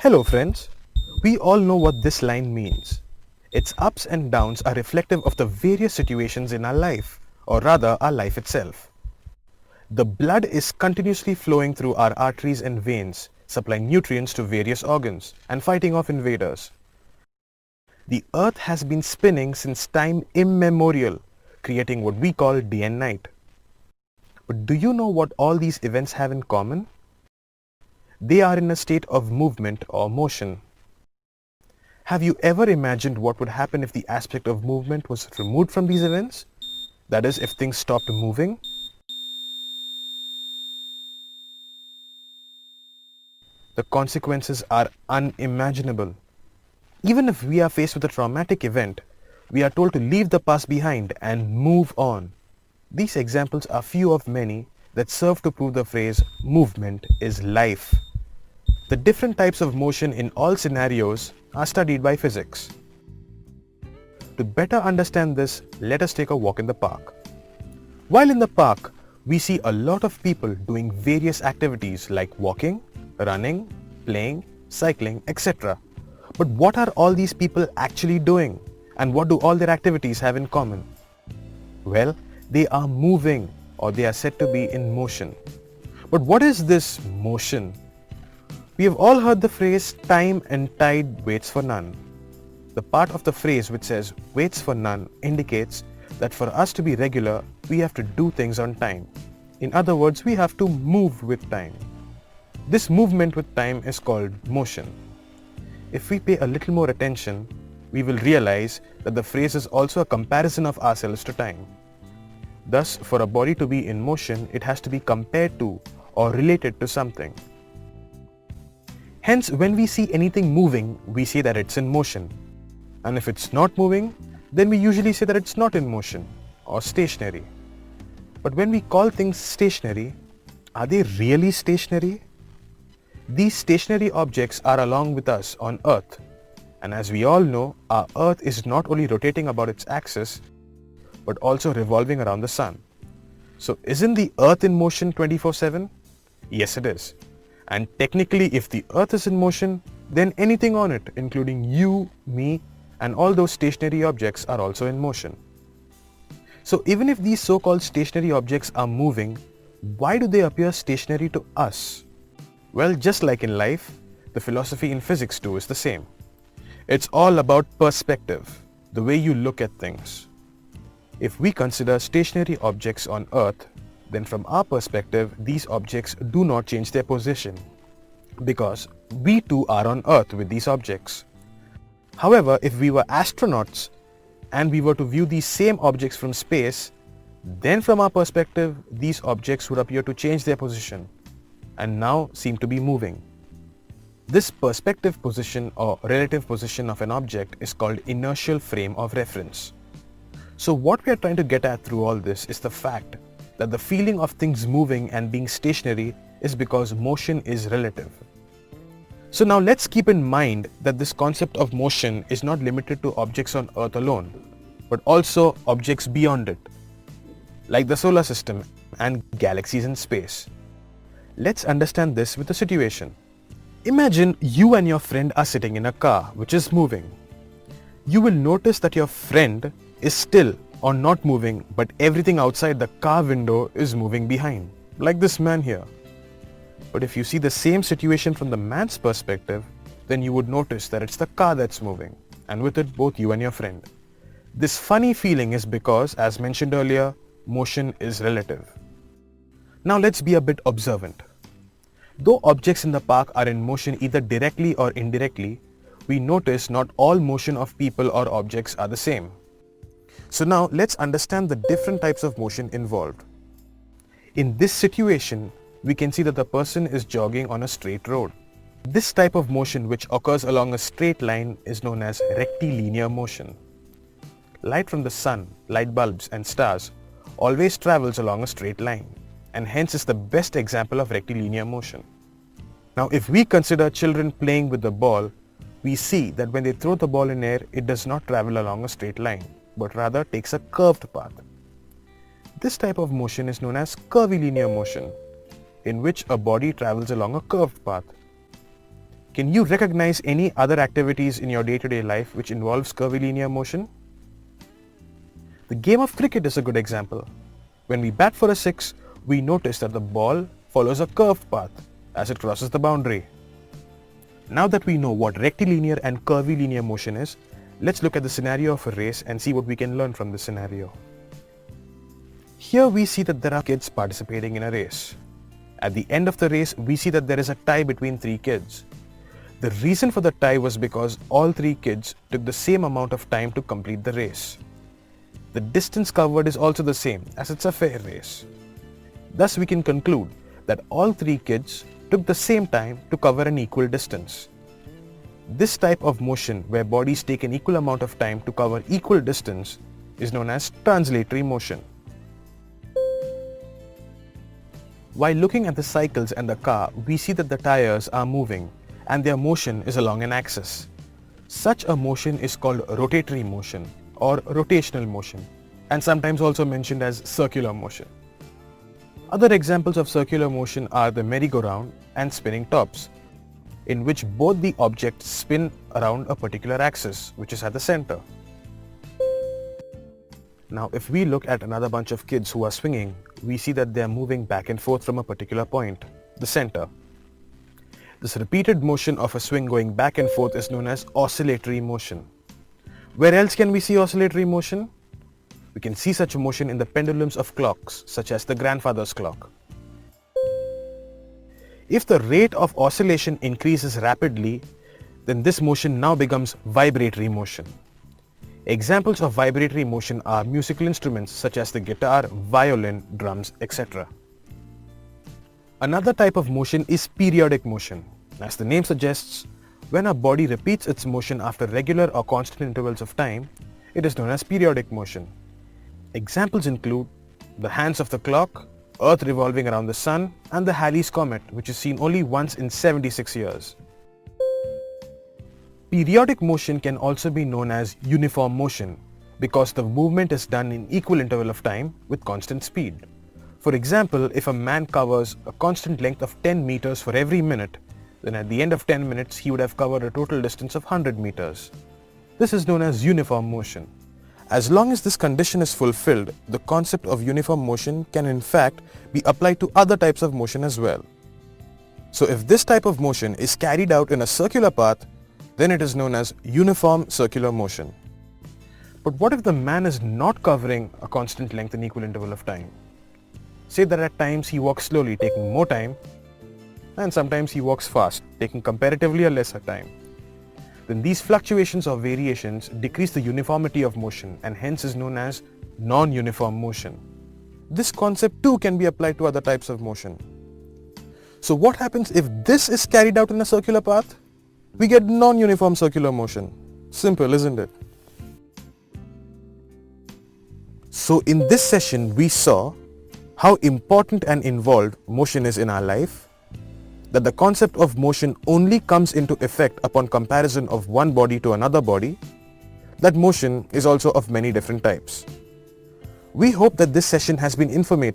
Hello friends, we all know what this line means. Its ups and downs are reflective of the various situations in our life, or rather our life itself. The blood is continuously flowing through our arteries and veins, supplying nutrients to various organs and fighting off invaders. The earth has been spinning since time immemorial, creating what we call day and night. But do you know what all these events have in common? They are in a state of movement or motion. Have you ever imagined what would happen if the aspect of movement was removed from these events? That is, if things stopped moving? The consequences are unimaginable. Even if we are faced with a traumatic event, we are told to leave the past behind and move on. These examples are few of many that serve to prove the phrase movement is life. The different types of motion in all scenarios are studied by physics. To better understand this, let us take a walk in the park. While in the park, we see a lot of people doing various activities like walking, running, playing, cycling, etc. But what are all these people actually doing? And what do all their activities have in common? Well, they are moving, or they are said to be in motion. But what is this motion? We have all heard the phrase time and tide waits for none. The part of the phrase which says waits for none indicates that for us to be regular, we have to do things on time. In other words, we have to move with time. This movement with time is called motion. If we pay a little more attention, we will realize that the phrase is also a comparison of ourselves to time. Thus, for a body to be in motion, it has to be compared to or related to something. Hence, when we see anything moving, we say that it's in motion. And if it's not moving, then we usually say that it's not in motion or stationary. But when we call things stationary, are they really stationary? These stationary objects are along with us on Earth. And as we all know, our Earth is not only rotating about its axis, but also revolving around the sun. So isn't the Earth in motion 24/7? Yes, it is. And technically, if the Earth is in motion, then anything on it, including you, me, and all those stationary objects are also in motion. So even if these so-called stationary objects are moving, why do they appear stationary to us? Well, just like in life, the philosophy in physics too is the same. It's all about perspective, the way you look at things. If we consider stationary objects on Earth, then from our perspective, these objects do not change their position because we too are on Earth with these objects. However, if we were astronauts and we were to view these same objects from space, then from our perspective, these objects would appear to change their position and now seem to be moving. This perspective position or relative position of an object is called inertial frame of reference. So what we are trying to get at through all this is the fact that the feeling of things moving and being stationary is because motion is relative. So now let's keep in mind that this concept of motion is not limited to objects on Earth alone, but also objects beyond it, like the solar system and galaxies in space. Let's understand this with a situation. Imagine you and your friend are sitting in a car which is moving. You will notice that your friend is still or not moving, but everything outside the car window is moving behind, like this man here. But if you see the same situation from the man's perspective, then you would notice that it's the car that's moving, and with it both you and your friend. This funny feeling is because, as mentioned earlier, motion is relative. Now let's be a bit observant. Though objects in the park are in motion either directly or indirectly, we notice not all motion of people or objects are the same. So now let's understand the different types of motion involved. In this situation, we can see that the person is jogging on a straight road. This type of motion, which occurs along a straight line, is known as rectilinear motion. Light from the sun, light bulbs and stars always travels along a straight line, and hence is the best example of rectilinear motion. Now if we consider children playing with the ball, we see that when they throw the ball in air, it does not travel along a straight line, but rather takes a curved path. This type of motion is known as curvilinear motion, in which a body travels along a curved path. Can you recognize any other activities in your day-to-day life which involves curvilinear motion? The game of cricket is a good example. When we bat for a six, we notice that the ball follows a curved path as it crosses the boundary. Now that we know what rectilinear and curvilinear motion is, let's look at the scenario of a race and see what we can learn from this scenario. Here we see that there are kids participating in a race. At the end of the race, we see that there is a tie between 3 kids. The reason for the tie was because all 3 kids took the same amount of time to complete the race. The distance covered is also the same, as it's a fair race. Thus we can conclude that all 3 kids took the same time to cover an equal distance. This type of motion, where bodies take an equal amount of time to cover equal distance, is known as translatory motion. While looking at the cycles and the car, we see that the tires are moving and their motion is along an axis. Such a motion is called rotatory motion or rotational motion, and sometimes also mentioned as circular motion. Other examples of circular motion are the merry-go-round and spinning tops, in which both the objects spin around a particular axis, which is at the center. Now, if we look at another bunch of kids who are swinging, we see that they are moving back and forth from a particular point, the center. This repeated motion of a swing going back and forth is known as oscillatory motion. Where else can we see oscillatory motion? We can see such motion in the pendulums of clocks, such as the grandfather's clock. If the rate of oscillation increases rapidly, then this motion now becomes vibratory motion. Examples of vibratory motion are musical instruments such as the guitar, violin, drums, etc. Another type of motion is periodic motion. As the name suggests, when a body repeats its motion after regular or constant intervals of time, it is known as periodic motion. Examples include the hands of the clock, Earth revolving around the Sun, and the Halley's Comet, which is seen only once in 76 years. Periodic motion can also be known as uniform motion because the movement is done in equal interval of time with constant speed. For example, if a man covers a constant length of 10 meters for every minute, then at the end of 10 minutes he would have covered a total distance of 100 meters. This is known as uniform motion. As long as this condition is fulfilled, the concept of uniform motion can in fact be applied to other types of motion as well. So if this type of motion is carried out in a circular path, then it is known as uniform circular motion. But what if the man is not covering a constant length in equal interval of time? Say that at times he walks slowly, taking more time, and sometimes he walks fast, taking comparatively a lesser time. Then these fluctuations or variations decrease the uniformity of motion and hence is known as non-uniform motion. This concept too can be applied to other types of motion. So what happens if this is carried out in a circular path? We get non-uniform circular motion. Simple, isn't it? So in this session we saw how important and involved motion is in our life, that the concept of motion only comes into effect upon comparison of one body to another body, that motion is also of many different types. We hope that this session has been informative